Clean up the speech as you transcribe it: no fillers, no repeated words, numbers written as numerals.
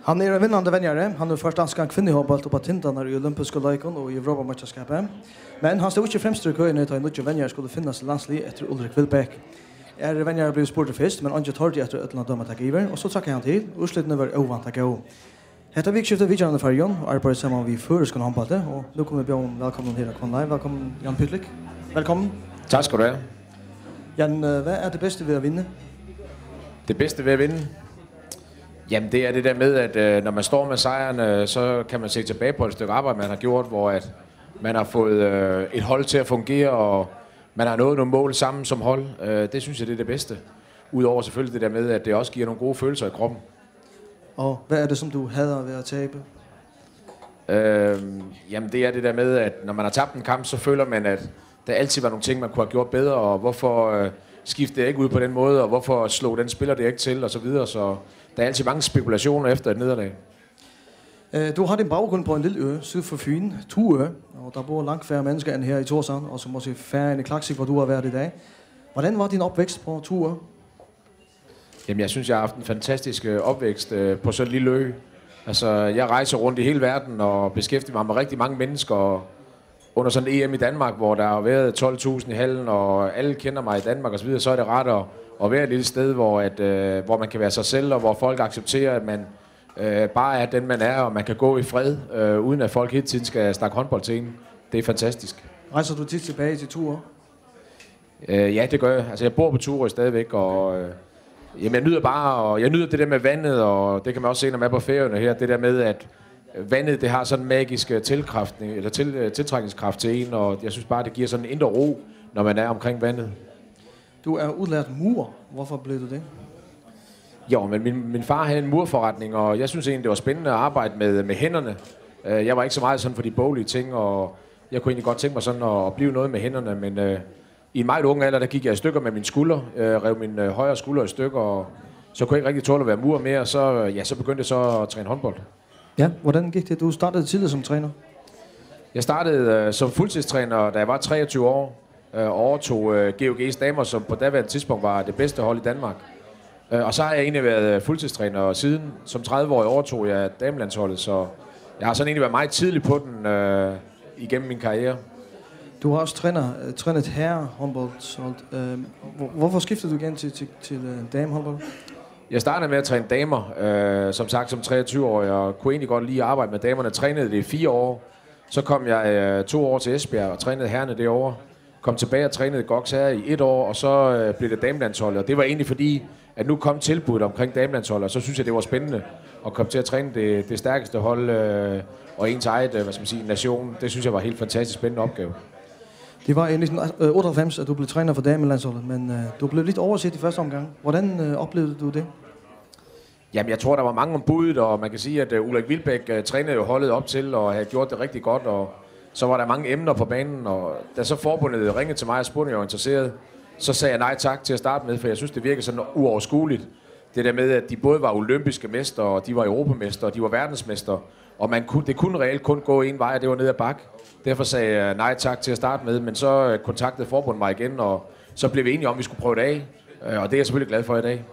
Han en vinnande vänjare. Han är först danska kvinnohoppet på Tindarna i olympiska lekon och i Europamästerskapet. Men han stod inte främst i kön utan nya vänjare skulle finnas i landslig efter Ulrik Wilbäck. Vänjare blev spurt först men Anje Tordi efter ett land att giver och så tackar han till. Ursluten var ovant att gå. Detta vikskiftet vid Janne Färjan och arbetar samman vid förskolan handbollen och nu kommer Björn välkommen hit och live. Välkommen Jan Pytlik. Välkommen. Tak skal du have. Jan, hvad er det bedste ved at vinde? Det bedste ved at vinde? Jamen det er det der med, at når man står med sejren, så kan man se tilbage på et stykke arbejde, man har gjort, hvor at man har fået et hold til at fungere, og man har nået nogle mål sammen som hold. Det synes jeg, det er det bedste. Udover selvfølgelig det der med, at det også giver nogle gode følelser i kroppen. Og hvad er det, som du hader ved at tabe? Jamen det er det der med, at når man har tabt en kamp, så føler man, at der altid var nogle ting, man kunne have gjort bedre, og hvorfor skiftede jeg ikke ud på den måde, og hvorfor slog den spiller det ikke til, og så videre. Så der er altid mange spekulationer efter et nederlag. Du har din baggrund på en lille ø syd for Fyn, Tuø, og der bor langt færre mennesker end her i Tórshavn, og så måske færre end i Klaksvík, hvor du har været i dag. Hvordan var din opvækst på Tuø? Jamen jeg synes, jeg har haft en fantastisk opvækst på så en lille ø. Altså jeg rejser rundt i hele verden og beskæftiger mig med rigtig mange mennesker. Under sådan et EM i Danmark, hvor der har været 12.000 i hallen, og alle kender mig i Danmark osv., så er det rart at være et lille sted, hvor man kan være sig selv, og hvor folk accepterer, at man bare er den, man er, og man kan gå i fred, uden at folk hele tiden skal snakke håndbold til en. Det er fantastisk. Rejser du tit tilbage til Tuø? Ja, det gør jeg. Altså jeg bor på Tuø stadigvæk, og jamen, jeg nyder bare, og jeg nyder det der med vandet, og det kan man også se, når man er på Færøerne her, det der med, at vandet, det har sådan en magisk tiltrækningskraft til en, og jeg synes bare, det giver sådan en indre ro, når man er omkring vandet. Du er udlært murer. Hvorfor blev du det? Jo, men min far havde en murforretning, og jeg synes egentlig, det var spændende at arbejde med hænderne. Jeg var ikke så meget sådan for de boglige ting, og jeg kunne egentlig godt tænke mig sådan at blive noget med hænderne, men i en meget ung alder, der gik jeg i stykker med min skulder, rev min højre skulder i stykker, og så kunne jeg ikke rigtig tåle at være murer mere, så begyndte jeg så at træne håndbold. Ja, hvordan gik det? Du startede tidligere som træner. Jeg startede som fuldtidstræner, da jeg var 23 år, og overtog GOG's damer, som på daværende tidspunkt var det bedste hold i Danmark. Og så har jeg egentlig været fuldtidstræner, og siden som 30-årig overtog jeg damelandsholdet, så jeg har sådan egentlig været meget tidlig på den igennem min karriere. Du har også trænet herrehåndbold. Hvorfor skiftede du igen til damehåndbold? Jeg startede med at træne damer, som sagt som 23-årig, og kunne egentlig godt lide at arbejde med damerne. Trænede det i 4 år. Så kom jeg 2 år til Esbjerg og trænede herrene derovre. Kom tilbage og trænede GOGs her i 1 år, og så blev det damelandsholdet. Og det var egentlig fordi, at nu kom tilbuddet omkring damelandsholdet, og så synes jeg, det var spændende at komme til at træne det stærkeste hold og ens eget nation. Det synes jeg var en helt fantastisk spændende opgave. Det var i 1998, at du blev træner for damelandsholdet, men du blev lidt overset i første omgang. Hvordan oplevede du det? Jamen, jeg tror, der var mange om budet, og man kan sige, at Ulrik Wilbæk trænede jo holdet op til og havde gjort det rigtig godt, og så var der mange emner på banen, og da så forbundet ringede til mig og spurgte, om jeg var interesseret, så sagde jeg nej tak til at starte med, for jeg synes, det virkede sådan uoverskueligt. Det der med, at de både var olympiske mestre, og de var europamestre, og de var verdensmestre, og det kunne reelt kun gå en vej, og det var ned ad bakke. Derfor sagde jeg nej tak til at starte med, men så kontaktede forbundet mig igen, og så blev vi enige om, at vi skulle prøve det af, og det er jeg selvfølgelig glad for i dag.